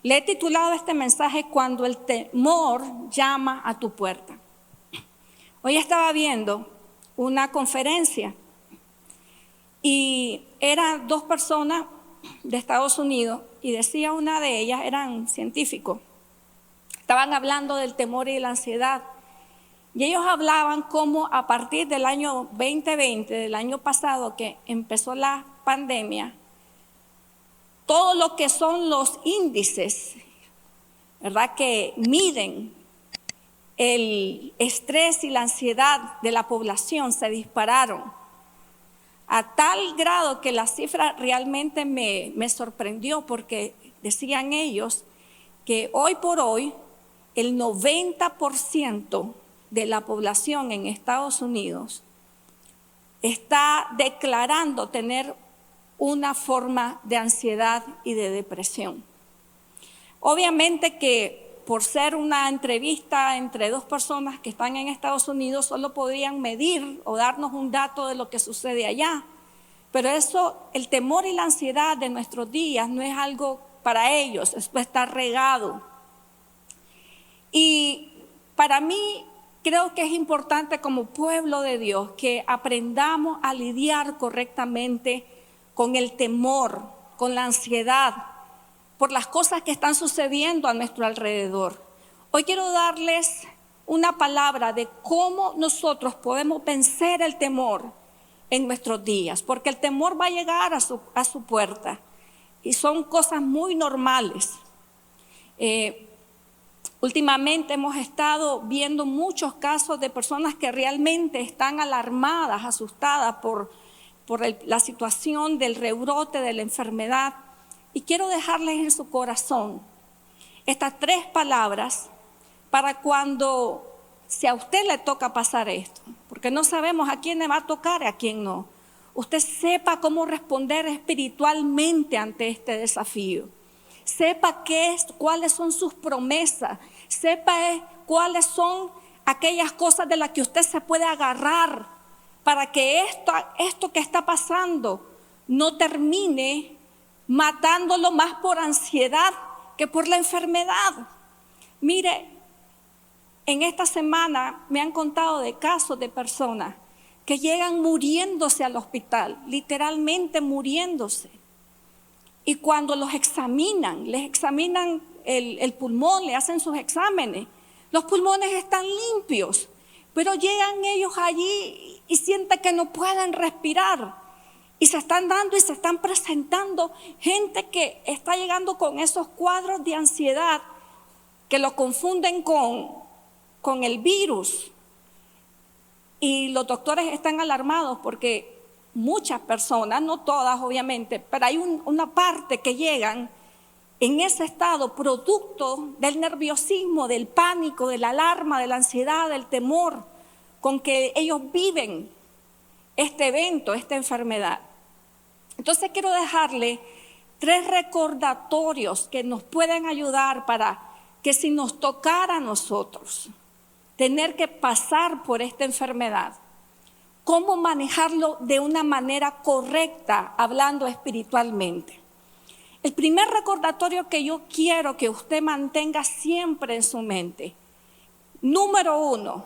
Le he titulado este mensaje Cuando el temor llama a tu puerta. Hoy estaba viendo una conferencia y eran dos personas de Estados Unidos y decía una de ellas, eran científicos, estaban hablando del temor y la ansiedad y ellos hablaban cómo a partir del año 2020, del año pasado que empezó la pandemia, todo lo que son los índices, ¿verdad?, que miden el estrés y la ansiedad de la población se dispararon a tal grado que la cifra realmente me sorprendió, porque decían ellos que hoy por hoy el 90% de la población en Estados Unidos está declarando tener una forma de ansiedad y de depresión. Obviamente que por ser una entrevista entre dos personas que están en Estados Unidos, solo podrían medir o darnos un dato de lo que sucede allá. Pero eso, el temor y la ansiedad de nuestros días no es algo para ellos, esto está regado. Y para mí creo que es importante como pueblo de Dios que aprendamos a lidiar correctamente con el temor, con la ansiedad, por las cosas que están sucediendo a nuestro alrededor. Hoy quiero darles una palabra de cómo nosotros podemos vencer el temor en nuestros días, porque el temor va a llegar a su puerta y son cosas muy normales. Últimamente hemos estado viendo muchos casos de personas que realmente están alarmadas, asustadas por la situación del rebrote de la enfermedad. Y quiero dejarles en su corazón estas 3 palabras para cuando, si a usted le toca pasar esto, porque no sabemos a quién le va a tocar y a quién no, usted sepa cómo responder espiritualmente ante este desafío. Sepa cuáles son sus promesas, sepa cuáles son aquellas cosas de las que usted se puede agarrar para que esto que está pasando no termine matándolo más por ansiedad que por la enfermedad. Mire, en esta semana me han contado de casos de personas que llegan muriéndose al hospital, literalmente muriéndose. Y cuando les examinan el pulmón, le hacen sus exámenes, los pulmones están limpios, pero llegan ellos allí y sienten que no pueden respirar. Y se están dando y se están presentando gente que está llegando con esos cuadros de ansiedad que lo confunden con el virus. Y los doctores están alarmados porque muchas personas, no todas obviamente, pero hay una parte que llegan en ese estado producto del nerviosismo, del pánico, de la alarma, de la ansiedad, del temor con que ellos viven este evento, esta enfermedad. Entonces quiero dejarle 3 recordatorios que nos pueden ayudar para que si nos tocara a nosotros tener que pasar por esta enfermedad, cómo manejarlo de una manera correcta, hablando espiritualmente. El primer recordatorio que yo quiero que usted mantenga siempre en su mente, número 1,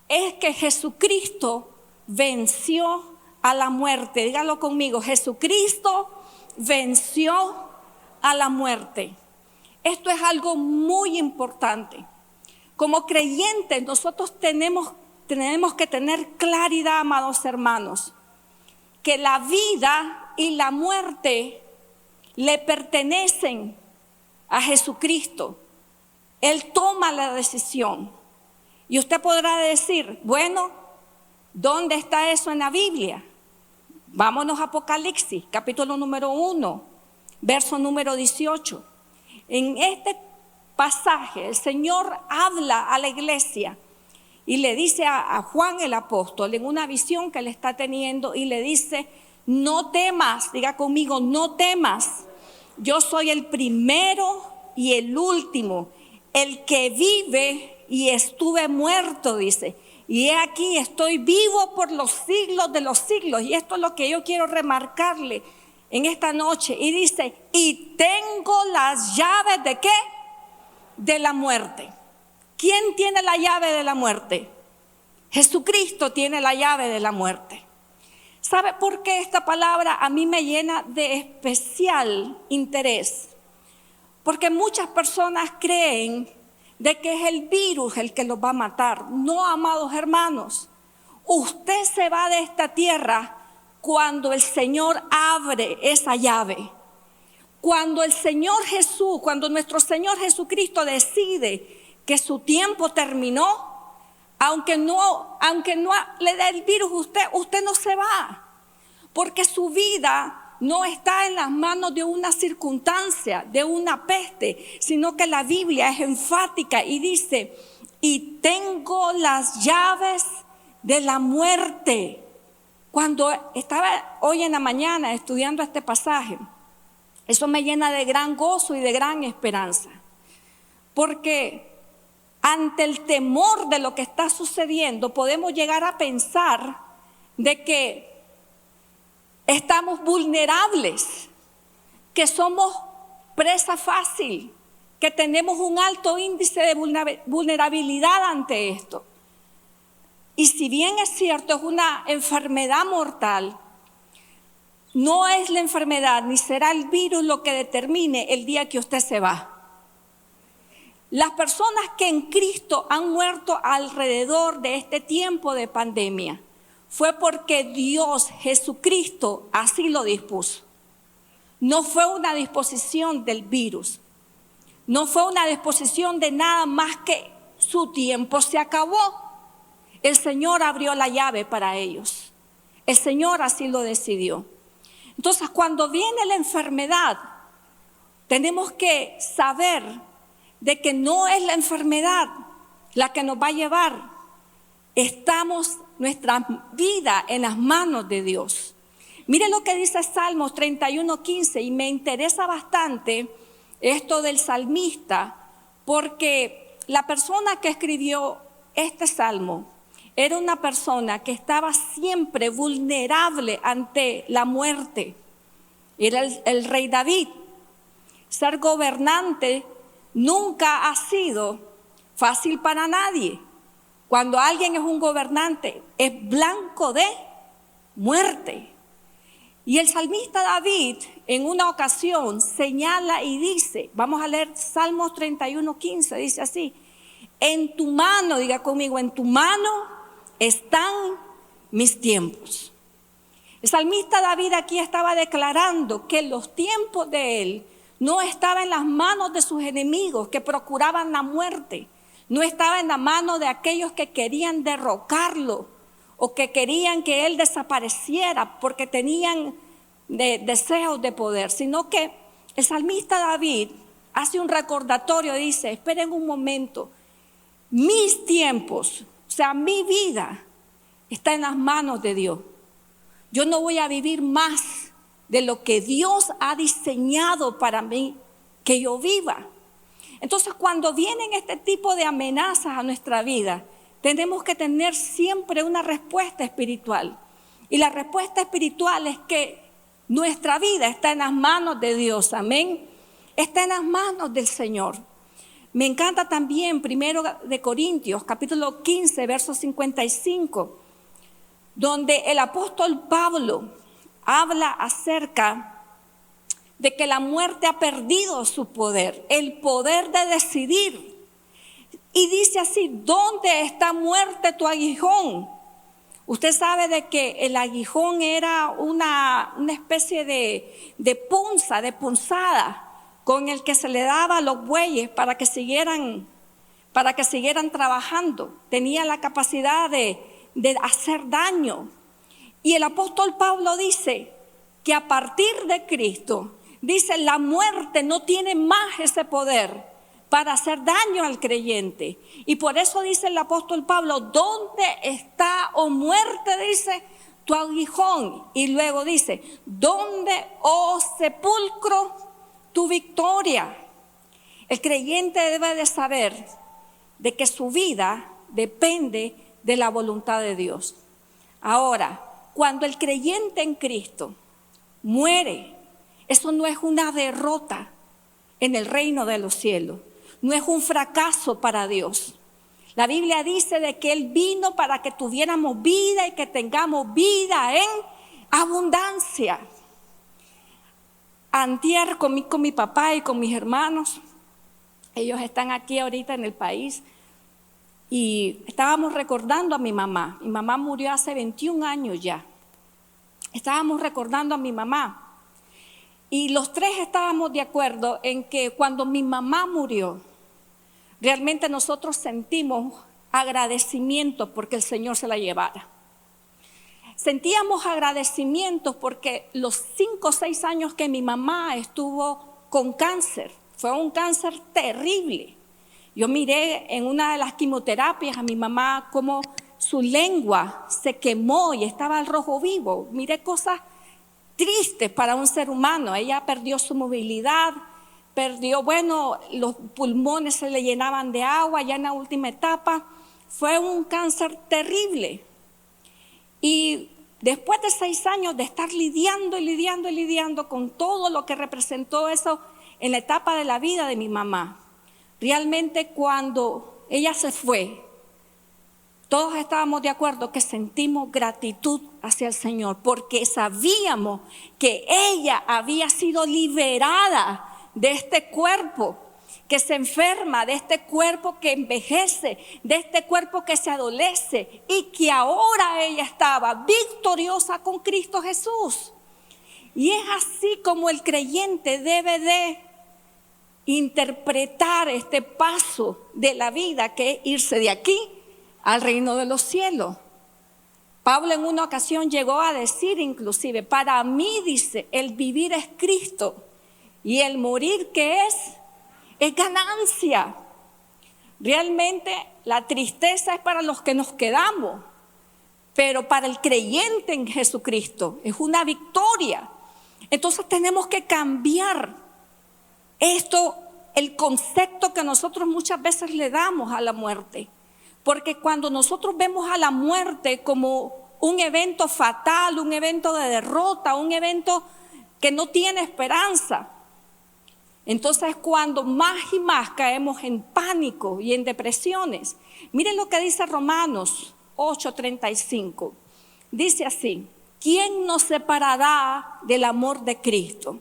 es que Jesucristo venció a la muerte. Dígalo conmigo, Jesucristo venció a la muerte. Esto es algo muy importante. Como creyentes nosotros tenemos que tener claridad, amados hermanos, que la vida y la muerte le pertenecen a Jesucristo. Él toma la decisión. Y usted podrá decir, bueno, ¿dónde está eso en la Biblia? Vámonos a Apocalipsis, capítulo número 1, verso número 18. En este pasaje el Señor habla a la iglesia y le dice a Juan el apóstol en una visión que él está teniendo y le dice, no temas, diga conmigo, no temas, yo soy el primero y el último, el que vive y estuve muerto, dice. Y he aquí, estoy vivo por los siglos de los siglos. Y esto es lo que yo quiero remarcarle. en esta noche y dice, y tengo las llaves ¿de qué? De la muerte. ¿Quién tiene la llave de la muerte? Jesucristo tiene la llave de la muerte. ¿Sabe por qué esta palabra a mí me llena de especial interés? Porque muchas personas creen de que es el virus el que los va a matar. No, amados hermanos, usted se va de esta tierra cuando el Señor abre esa llave. Cuando el Señor Jesús, cuando nuestro Señor Jesucristo decide que su tiempo terminó, aunque no le dé el virus, usted no se va, porque su vida no está en las manos de una circunstancia, de una peste, sino que la Biblia es enfática y dice, y tengo las llaves de la muerte. Cuando estaba hoy en la mañana estudiando este pasaje, eso me llena de gran gozo y de gran esperanza, porque ante el temor de lo que está sucediendo, podemos llegar a pensar de que estamos vulnerables, que somos presa fácil, que tenemos un alto índice de vulnerabilidad ante esto. Y si bien es cierto, es una enfermedad mortal, no es la enfermedad ni será el virus lo que determine el día que usted se va. Las personas que en Cristo han muerto alrededor de este tiempo de pandemia fue porque Dios, Jesucristo, así lo dispuso. No fue una disposición del virus, no fue una disposición de nada más que su tiempo se acabó. El Señor abrió la llave para ellos. El Señor así lo decidió. Entonces, cuando viene la enfermedad, tenemos que saber de que no es la enfermedad la que nos va a llevar. Estamos nuestra vida en las manos de Dios. Mire lo que dice Salmos 31:15, y me interesa bastante esto del salmista, porque la persona que escribió este salmo era una persona que estaba siempre vulnerable ante la muerte. Era el rey David. Ser gobernante nunca ha sido fácil para nadie. Cuando alguien es un gobernante, es blanco de muerte. Y el salmista David en una ocasión señala y dice, vamos a leer Salmos 31:15, dice así, en tu mano, diga conmigo, en tu mano están mis tiempos. El salmista David aquí estaba declarando que los tiempos de él no estaban en las manos de sus enemigos que procuraban la muerte, no estaba en la mano de aquellos que querían derrocarlo o que querían que él desapareciera porque tenían deseos de poder, sino que el salmista David hace un recordatorio, dice, esperen un momento, mis tiempos, o sea, mi vida está en las manos de Dios. Yo no voy a vivir más de lo que Dios ha diseñado para mí que yo viva. Entonces, cuando vienen este tipo de amenazas a nuestra vida, tenemos que tener siempre una respuesta espiritual. Y la respuesta espiritual es que nuestra vida está en las manos de Dios, amén. Está en las manos del Señor. Me encanta también 1 de Corintios, capítulo 15, verso 55, donde el apóstol Pablo habla acerca de que la muerte ha perdido su poder, el poder de decidir. Y dice así, ¿dónde está muerte tu aguijón? Usted sabe de que el aguijón era una especie de punza, de punzada, con el que se le daba a los bueyes para que siguieran trabajando. Tenía la capacidad de hacer daño. Y el apóstol Pablo dice que a partir de Cristo, dice, la muerte no tiene más ese poder para hacer daño al creyente. Y por eso dice el apóstol Pablo, ¿dónde está, oh muerte, dice, tu aguijón? Y luego dice, ¿dónde, oh sepulcro, tu victoria? El creyente debe de saber de que su vida depende de la voluntad de Dios. Ahora, cuando el creyente en Cristo muere Eso no es una derrota en el reino de los cielos. No es un fracaso para Dios. La Biblia dice de que Él vino para que tuviéramos vida y que tengamos vida en abundancia. Antier comí con mi papá y con mis hermanos. Ellos están aquí ahorita en el país. Y estábamos recordando a mi mamá. Mi mamá murió hace 21 años ya. Estábamos recordando a mi mamá. Y los tres estábamos de acuerdo en que cuando mi mamá murió, realmente nosotros sentimos agradecimiento porque el Señor se la llevara. Sentíamos agradecimiento porque los 5 o 6 años que mi mamá estuvo con cáncer, fue un cáncer terrible. Yo miré en una de las quimioterapias a mi mamá cómo su lengua se quemó y estaba al rojo vivo. Miré cosas tristes para un ser humano. Ella perdió su movilidad, los pulmones se le llenaban de agua ya en la última etapa. Fue un cáncer terrible. Y después de 6 años de estar lidiando con todo lo que representó eso en la etapa de la vida de mi mamá, realmente cuando ella se fue, todos estábamos de acuerdo que sentimos gratitud hacia el Señor porque sabíamos que ella había sido liberada de este cuerpo que se enferma, de este cuerpo que envejece, de este cuerpo que se adolece y que ahora ella estaba victoriosa con Cristo Jesús. Y es así como el creyente debe de interpretar este paso de la vida, que es irse de aquí al reino de los cielos. Pablo en una ocasión llegó a decir inclusive, para mí, dice, el vivir es Cristo y el morir, ¿qué es? Es ganancia. Realmente la tristeza es para los que nos quedamos, pero para el creyente en Jesucristo es una victoria. Entonces tenemos que cambiar esto, el concepto que nosotros muchas veces le damos a la muerte. Porque cuando nosotros vemos a la muerte como un evento fatal, un evento de derrota, un evento que no tiene esperanza, entonces cuando más y más caemos en pánico y en depresiones. Miren lo que dice Romanos 8:35. Dice así: ¿quién nos separará del amor de Cristo?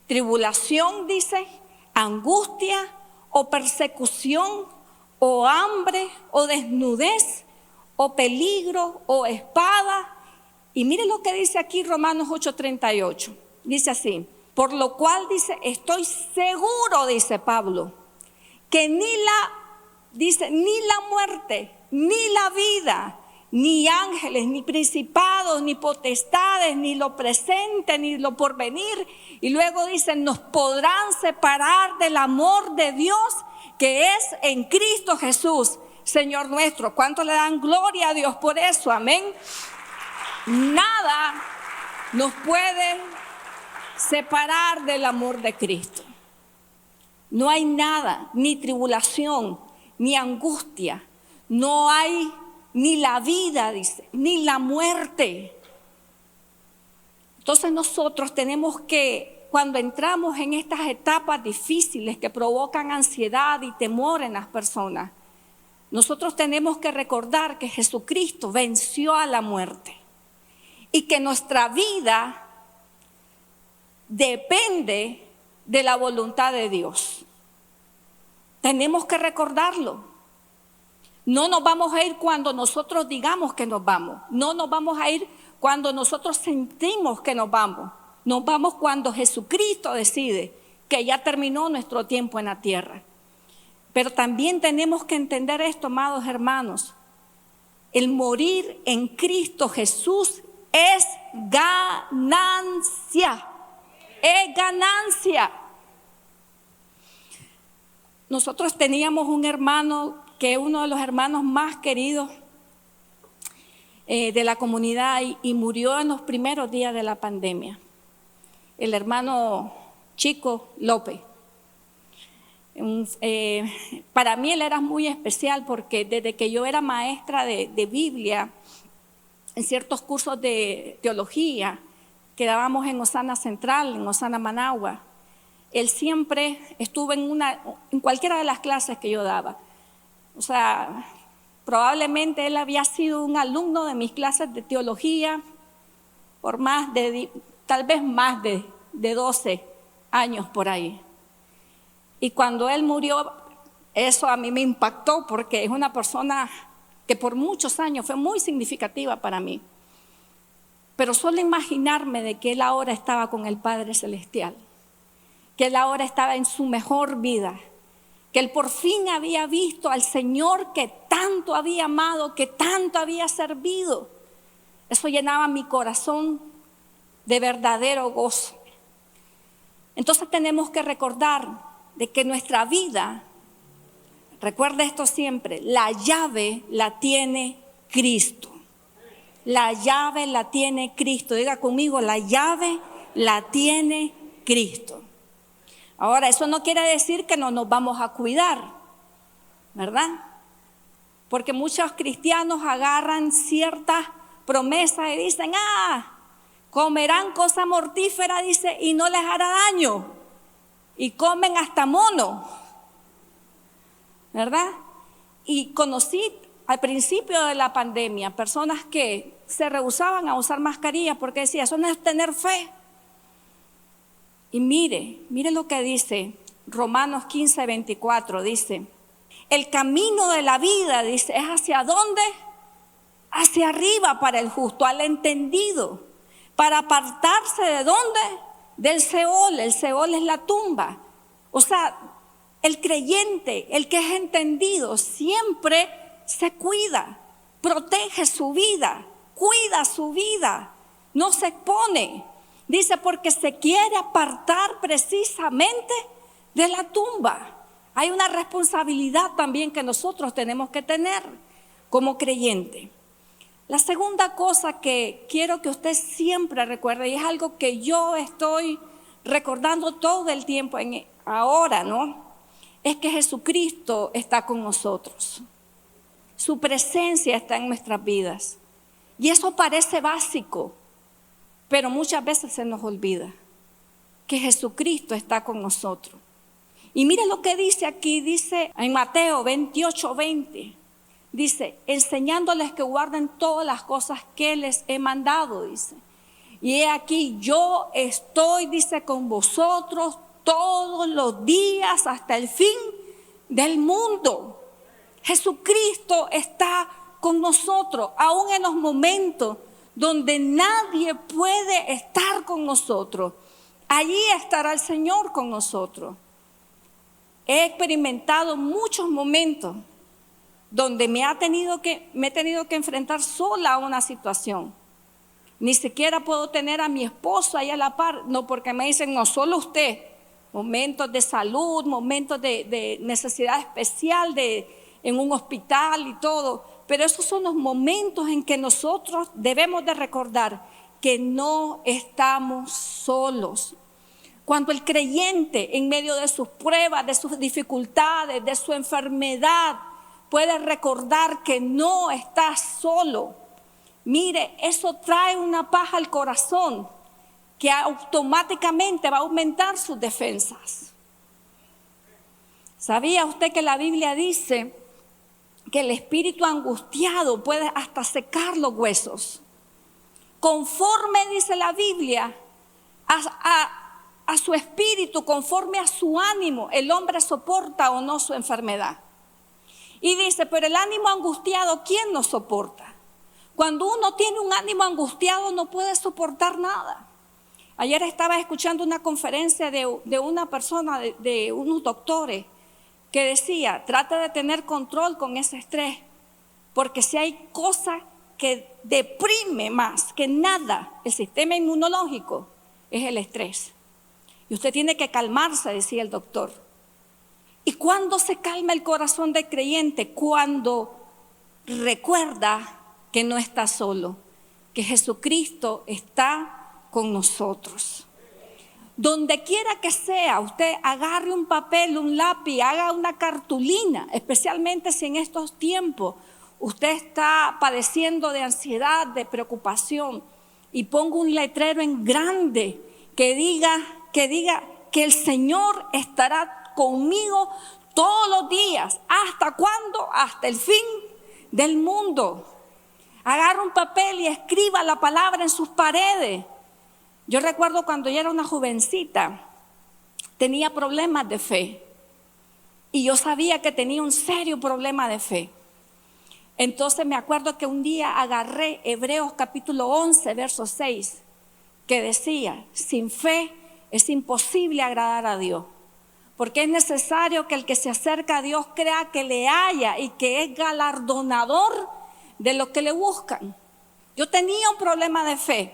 Tribulación, dice, angustia o persecución o hambre o desnudez o peligro o espada. Y mire lo que dice aquí Romanos 8:38. Dice así: por lo cual, dice, estoy seguro, dice Pablo, que ni la muerte, ni la vida, ni ángeles, ni principados, ni potestades, ni lo presente, ni lo porvenir. Y luego dice, nos podrán separar del amor de Dios que es en Cristo Jesús, Señor nuestro. ¿Cuánto le dan gloria a Dios por eso? Amén. Nada nos puede separar del amor de Cristo. No hay nada, ni tribulación, ni angustia, no hay ni la vida, dice, ni la muerte. Entonces nosotros tenemos que, cuando entramos en estas etapas difíciles que provocan ansiedad y temor en las personas, nosotros tenemos que recordar que Jesucristo venció a la muerte y que nuestra vida depende de la voluntad de Dios. Tenemos que recordarlo. No nos vamos a ir cuando nosotros digamos que nos vamos. No nos vamos a ir cuando nosotros sentimos que nos vamos. Nos vamos cuando Jesucristo decide que ya terminó nuestro tiempo en la tierra. Pero también tenemos que entender esto, amados hermanos. El morir en Cristo Jesús es ganancia. Es ganancia. Nosotros teníamos un hermano que es uno de los hermanos más queridos de la comunidad y murió en los primeros días de la pandemia. El hermano Chico López. Para mí él era muy especial porque desde que yo era maestra de Biblia, en ciertos cursos de teología, quedábamos en Osana Central, en Osana Managua. Él siempre estuvo en cualquiera de las clases que yo daba. O sea, probablemente él había sido un alumno de mis clases de teología por tal vez más de 12 años por ahí. Y cuando él murió, eso a mí me impactó porque es una persona que por muchos años fue muy significativa para mí. Pero solo imaginarme de que él ahora estaba con el Padre Celestial, que él ahora estaba en su mejor vida, que él por fin había visto al Señor que tanto había amado, que tanto había servido. Eso llenaba mi corazón de verdadero gozo. Entonces tenemos que recordar de que nuestra vida, recuerda esto siempre, la llave la tiene Cristo. La llave la tiene Cristo. Diga conmigo, la llave la tiene Cristo. Ahora, eso no quiere decir que no nos vamos a cuidar, ¿verdad? Porque muchos cristianos agarran ciertas promesas y dicen, comerán cosa mortífera, dice, y no les hará daño. Y comen hasta mono, ¿verdad? Y conocí al principio de la pandemia personas que se rehusaban a usar mascarillas porque decían, eso no es tener fe. Y mire lo que dice Romanos 15:24, dice, el camino de la vida, dice, es ¿hacia dónde? Hacia arriba para el justo, al entendido, para apartarse ¿de dónde? Del Seol. El Seol es la tumba. O sea, el creyente, el que es entendido, siempre se cuida, protege su vida, cuida su vida, no se expone. Dice, porque se quiere apartar precisamente de la tumba. Hay una responsabilidad también que nosotros tenemos que tener como creyente. La segunda cosa que quiero que usted siempre recuerde, y es algo que yo estoy recordando todo el tiempo ahora, ¿no? Es que Jesucristo está con nosotros. Su presencia está en nuestras vidas. Y eso parece básico, pero muchas veces se nos olvida que Jesucristo está con nosotros. Y mire lo que dice aquí, dice en Mateo 28:20, dice, enseñándoles que guarden todas las cosas que les he mandado, dice. Y he aquí, yo estoy, dice, con vosotros todos los días hasta el fin del mundo. Jesucristo está con nosotros, aún en los momentos donde nadie puede estar con nosotros. Allí estará el Señor con nosotros. He experimentado muchos momentos donde me he tenido que enfrentar sola a una situación. Ni siquiera puedo tener a mi esposo ahí a la par, no, porque me dicen, no, solo usted. Momentos de salud, momentos de necesidad especial en un hospital y todo. Pero esos son los momentos en que nosotros debemos de recordar que no estamos solos. Cuando el creyente, en medio de sus pruebas, de sus dificultades, de su enfermedad, puede recordar que no está solo. Mire, eso trae una paz al corazón que automáticamente va a aumentar sus defensas. ¿Sabía usted que la Biblia dice que el espíritu angustiado puede hasta secar los huesos? Conforme, dice la Biblia, a su espíritu, conforme a su ánimo, el hombre soporta o no su enfermedad. Y dice, pero el ánimo angustiado, ¿quién no soporta? Cuando uno tiene un ánimo angustiado no puede soportar nada. Ayer estaba escuchando una conferencia de una persona, de unos doctores, que decía, trata de tener control con ese estrés, porque si hay cosa que deprime más que nada el sistema inmunológico, es el estrés. Y usted tiene que calmarse, decía el doctor. ¿Y cuándo se calma el corazón del creyente? Cuando recuerda que no está solo, que Jesucristo está con nosotros. Donde quiera que sea, usted agarre un papel, un lápiz, haga una cartulina, especialmente si en estos tiempos usted está padeciendo de ansiedad, de preocupación. y pongo un letrero en grande que diga que el Señor estará conmigo todos los días. ¿Hasta cuándo? Hasta el fin del mundo. Agarra un papel y escriba la palabra en sus paredes. Yo recuerdo cuando yo era una jovencita, tenía problemas de fe. Y yo sabía que tenía un serio problema de fe. Entonces me acuerdo que un día agarré Hebreos capítulo 11, verso 6, que decía: sin fe es imposible agradar a Dios, porque es necesario que el que se acerca a Dios crea que le halla y que es galardonador de los que le buscan. Yo tenía un problema de fe.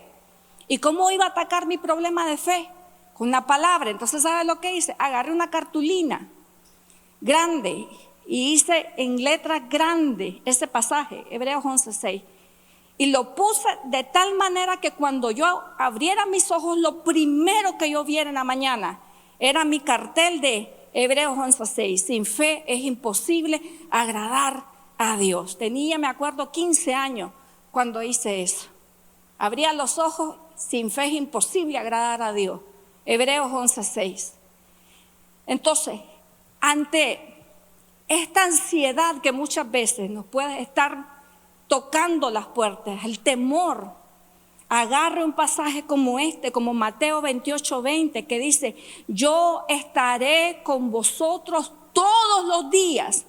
¿Y cómo iba a atacar mi problema de fe? Con una palabra. Entonces, ¿sabe lo que hice? Agarré una cartulina grande y hice en letras grandes ese pasaje, Hebreos 11:6, y lo puse de tal manera que cuando yo abriera mis ojos, lo primero que yo viera en la mañana era mi cartel de Hebreos 11:6. Sin fe es imposible agradar a Dios. Tenía, me acuerdo, 15 años cuando hice eso. Abría los ojos: sin fe es imposible agradar a Dios. Hebreos 11:6. Entonces, ante esta ansiedad que muchas veces nos puede estar tocando las puertas, el temor, agarre un pasaje como este, como Mateo 28:20, que dice: yo estaré con vosotros todos los días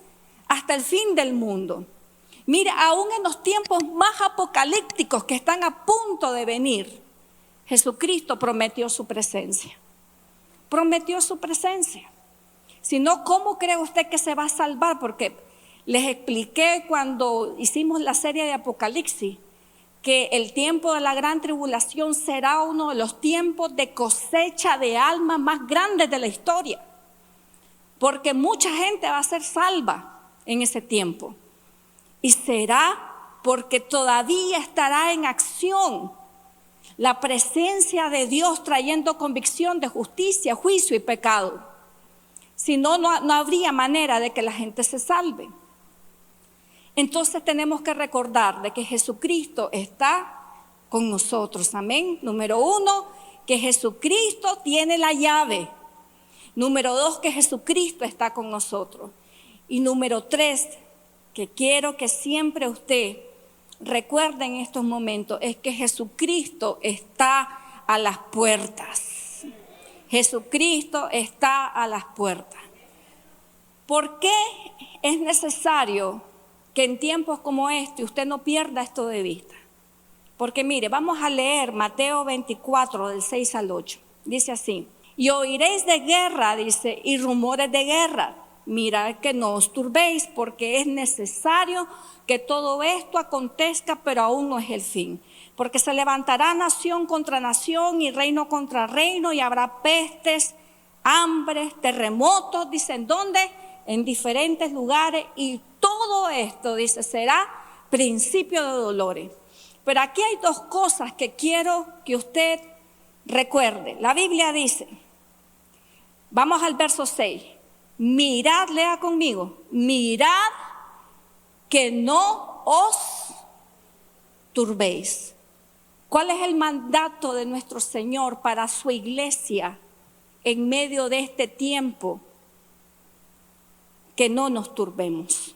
hasta el fin del mundo. Mira, aún en los tiempos más apocalípticos que están a punto de venir, Jesucristo prometió su presencia. Prometió su presencia. Si no, ¿cómo cree usted que se va a salvar? Porque les expliqué cuando hicimos la serie de Apocalipsis que el tiempo de la gran tribulación será uno de los tiempos de cosecha de almas más grandes de la historia. Porque mucha gente va a ser salva en ese tiempo. Y será porque todavía estará en acción la presencia de Dios trayendo convicción de justicia, juicio y pecado. Si no, no habría manera de que la gente se salve. Entonces tenemos que recordar de que Jesucristo está con nosotros. Amén. Número 1, que Jesucristo tiene la llave. Número 2, que Jesucristo está con nosotros. Y número 3, que quiero que siempre usted recuerde en estos momentos, es que Jesucristo está a las puertas. Jesucristo está a las puertas. ¿Por qué es necesario que en tiempos como este usted no pierda esto de vista? Porque mire, vamos a leer Mateo 24, del 6 al 8. Dice así: y oiréis de guerra, dice, y rumores de guerra. Mirad que no os turbéis, porque es necesario que todo esto acontezca, pero aún no es el fin. Porque se levantará nación contra nación y reino contra reino, y habrá pestes, hambres, terremotos, dicen, ¿dónde? En diferentes lugares, y todo esto, dice, será principio de dolores. Pero aquí hay dos cosas que quiero que usted recuerde. La Biblia dice, vamos al verso 6, mirad, lea conmigo, mirad que no os turbéis. ¿Cuál es el mandato de nuestro Señor para su iglesia en medio de este tiempo? Que no nos turbemos.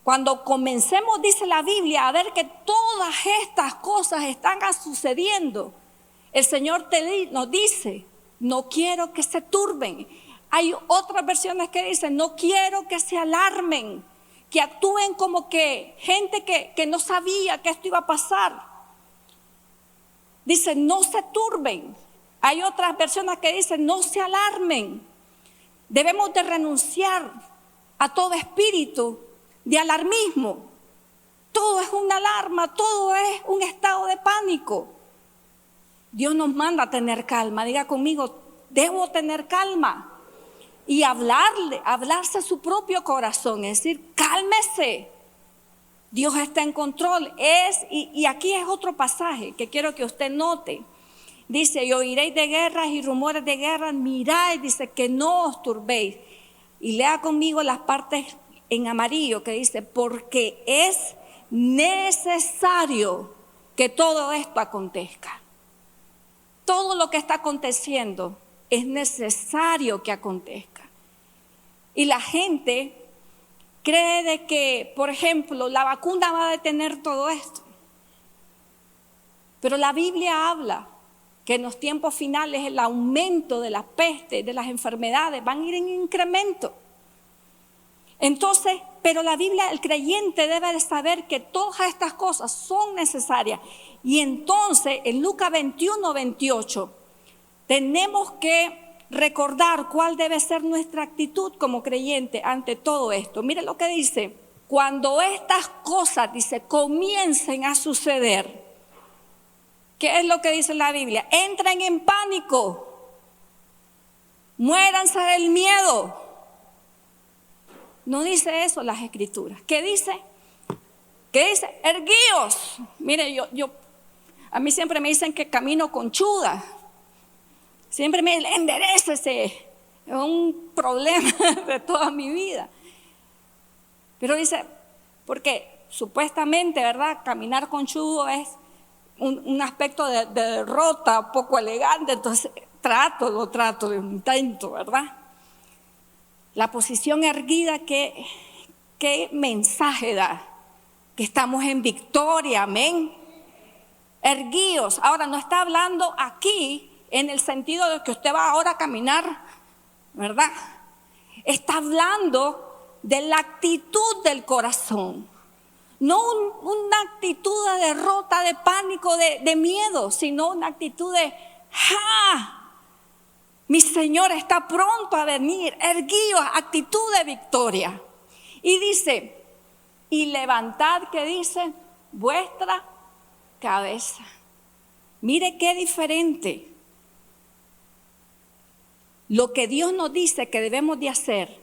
Cuando comencemos, dice la Biblia, a ver que todas estas cosas están sucediendo, el Señor nos dice, no quiero que se turben. Hay otras versiones que dicen, no quiero que se alarmen, que actúen como que gente que no sabía que esto iba a pasar. Dice, no se turben. Hay otras versiones que dicen, no se alarmen. Debemos de renunciar a todo espíritu de alarmismo. Todo es una alarma, todo es un estado de pánico. Dios nos manda a tener calma. Diga conmigo, debo tener calma. Y hablarse a su propio corazón, es decir, cálmese. Dios está en control. Y aquí es otro pasaje que quiero que usted note. Dice, y oiréis de guerras y rumores de guerras, mirad, dice, que no os turbéis. Y lea conmigo las partes en amarillo que dice, porque es necesario que todo esto acontezca. Todo lo que está aconteciendo es necesario que acontezca. Y la gente cree de que, por ejemplo, la vacuna va a detener todo esto. Pero la Biblia habla que en los tiempos finales el aumento de la peste, de las enfermedades, van a ir en incremento. Entonces, pero la Biblia, el creyente debe de saber que todas estas cosas son necesarias. Y entonces, en Lucas 21, 28, tenemos que recordar cuál debe ser nuestra actitud como creyente ante todo esto. Mire lo que dice: cuando estas cosas, dice, comiencen a suceder, ¿qué es lo que dice la Biblia? Entren en pánico, muéranse del miedo. No dice eso las Escrituras. ¿Qué dice? ¿Qué dice? Erguíos. Mire, a mí siempre me dicen que camino conchuda. Siempre me dicen, enderécese. Es un problema de toda mi vida. Pero dice, porque supuestamente, ¿verdad? Caminar conchudo es un aspecto de derrota, poco elegante. Entonces lo trato, intento, ¿verdad? La posición erguida, ¿qué mensaje da? Que estamos en victoria, amén. Erguíos. Ahora no está hablando aquí en el sentido de que usted va ahora a caminar, ¿verdad? Está hablando de la actitud del corazón. No una actitud de derrota, de pánico, de miedo, sino una actitud de ¡ja! Mi Señor está pronto a venir. Erguíos, actitud de victoria. Y dice, y levantad, ¿qué dice? Vuestra cabeza. Mire qué diferente lo que Dios nos dice que debemos de hacer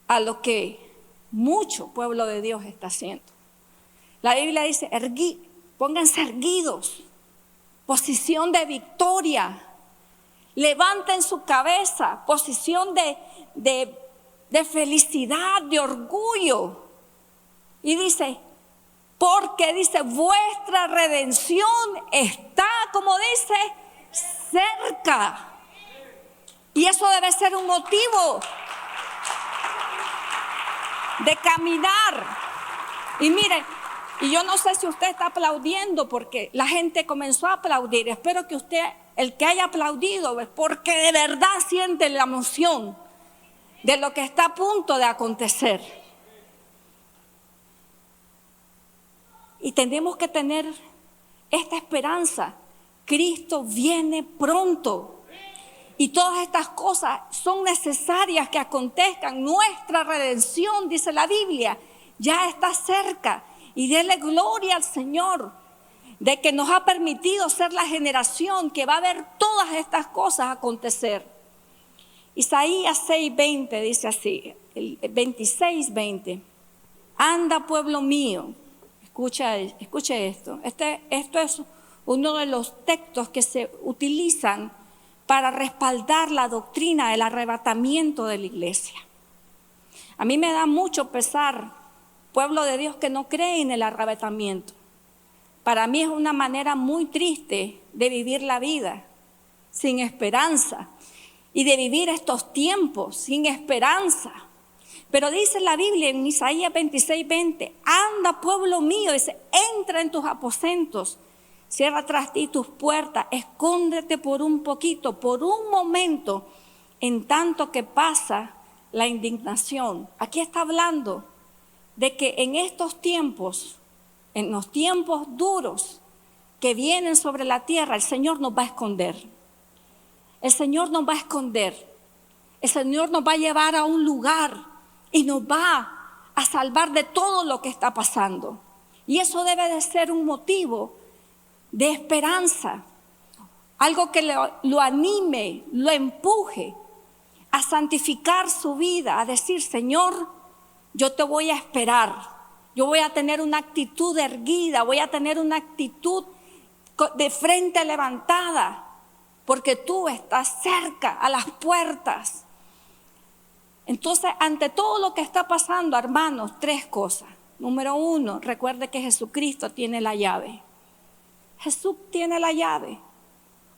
a lo que mucho pueblo de Dios está haciendo. La Biblia dice, pónganse erguidos, posición de victoria. Levanten su cabeza, posición de felicidad, de orgullo. Y dice, porque dice, vuestra redención está, como dice, cerca. Y eso debe ser un motivo de caminar. Y miren, y yo no sé si usted está aplaudiendo porque la gente comenzó a aplaudir. Espero que usted, el que haya aplaudido, es porque de verdad siente la emoción de lo que está a punto de acontecer. Y tenemos que tener esta esperanza. Cristo viene pronto. Y todas estas cosas son necesarias que acontezcan. Nuestra redención, dice la Biblia, ya está cerca. Y dele gloria al Señor de que nos ha permitido ser la generación que va a ver todas estas cosas acontecer. Isaías 6:20 dice así, el 26:20. Anda, pueblo mío. Escuche esto. Esto es uno de los textos que se utilizan para respaldar la doctrina del arrebatamiento de la iglesia. A mí me da mucho pesar, pueblo de Dios, que no cree en el arrebatamiento. Para mí es una manera muy triste de vivir la vida, sin esperanza, y de vivir estos tiempos sin esperanza. Pero dice la Biblia en Isaías 26:20, anda, pueblo mío, dice, entra en tus aposentos, cierra tras ti tus puertas, escóndete por un poquito, por un momento, en tanto que pasa la indignación. Aquí está hablando de que en estos tiempos, en los tiempos duros que vienen sobre la tierra, el Señor nos va a esconder. El Señor nos va a esconder. El Señor nos va a llevar a un lugar y nos va a salvar de todo lo que está pasando. Y eso debe de ser un motivo de esperanza, algo que lo anime, lo empuje a santificar su vida, a decir, Señor, yo te voy a esperar, yo voy a tener una actitud erguida, voy a tener una actitud de frente levantada, porque tú estás cerca, a las puertas. Entonces, ante todo lo que está pasando, hermanos, tres cosas. Número uno, recuerde que Jesucristo tiene la llave. Jesús tiene la llave.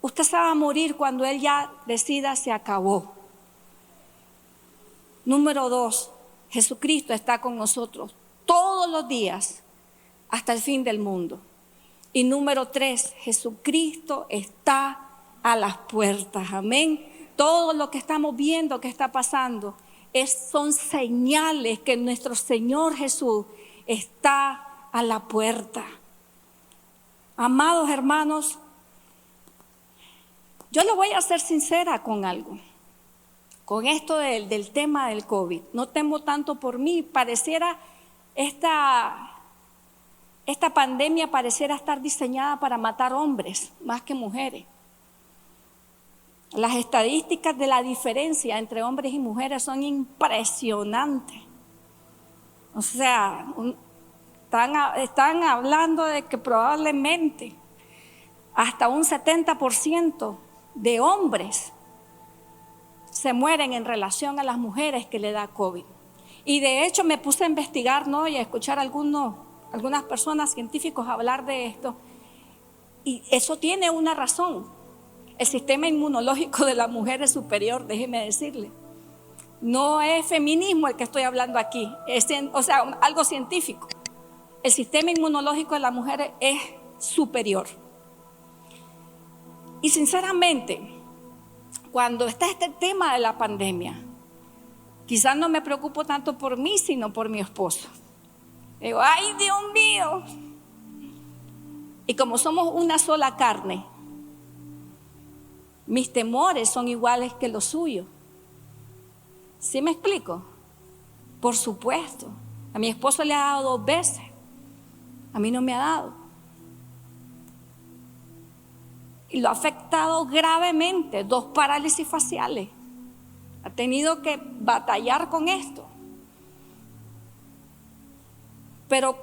Usted se va a morir cuando Él ya decida, se acabó. Número 2, Jesucristo está con nosotros todos los días hasta el fin del mundo. Y número 3, Jesucristo está a las puertas. Amén. Todo lo que estamos viendo que está pasando son señales que nuestro Señor Jesús está a la puerta. Amados hermanos, yo le voy a ser sincera con algo. Con esto del tema del COVID, no temo tanto por mí. Pareciera esta pandemia pareciera estar diseñada para matar hombres más que mujeres. Las estadísticas de la diferencia entre hombres y mujeres son impresionantes. O sea, están hablando de que probablemente hasta un 70% de hombres se mueren en relación a las mujeres que le da COVID. Y de hecho me puse a investigar, ¿no? Y a escuchar algunas personas científicos hablar de esto. Y eso tiene una razón. El sistema inmunológico de la mujer es superior, déjeme decirle. No es feminismo el que estoy hablando aquí, algo científico. El sistema inmunológico de la mujer es superior. Y sinceramente, cuando está este tema de la pandemia, quizás no me preocupo tanto por mí, sino por mi esposo. Digo, ¡ay, Dios mío! Y como somos una sola carne, mis temores son iguales que los suyos. ¿Sí me explico? Por supuesto. A mi esposo le ha dado 2 veces. A mí no me ha dado. Y lo ha afectado gravemente, 2 parálisis faciales. Ha tenido que batallar con esto. Pero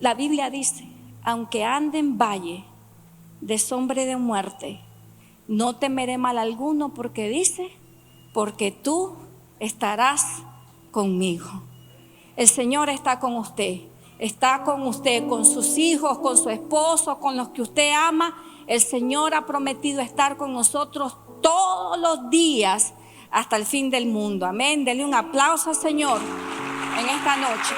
la Biblia dice, aunque ande en valle de sombra de muerte, no temeré mal alguno, porque dice, porque tú estarás conmigo. El Señor está con usted. Está con usted, con sus hijos, con su esposo, con los que usted ama. El Señor ha prometido estar con nosotros todos los días hasta el fin del mundo. Amén. Denle un aplauso al Señor en esta noche.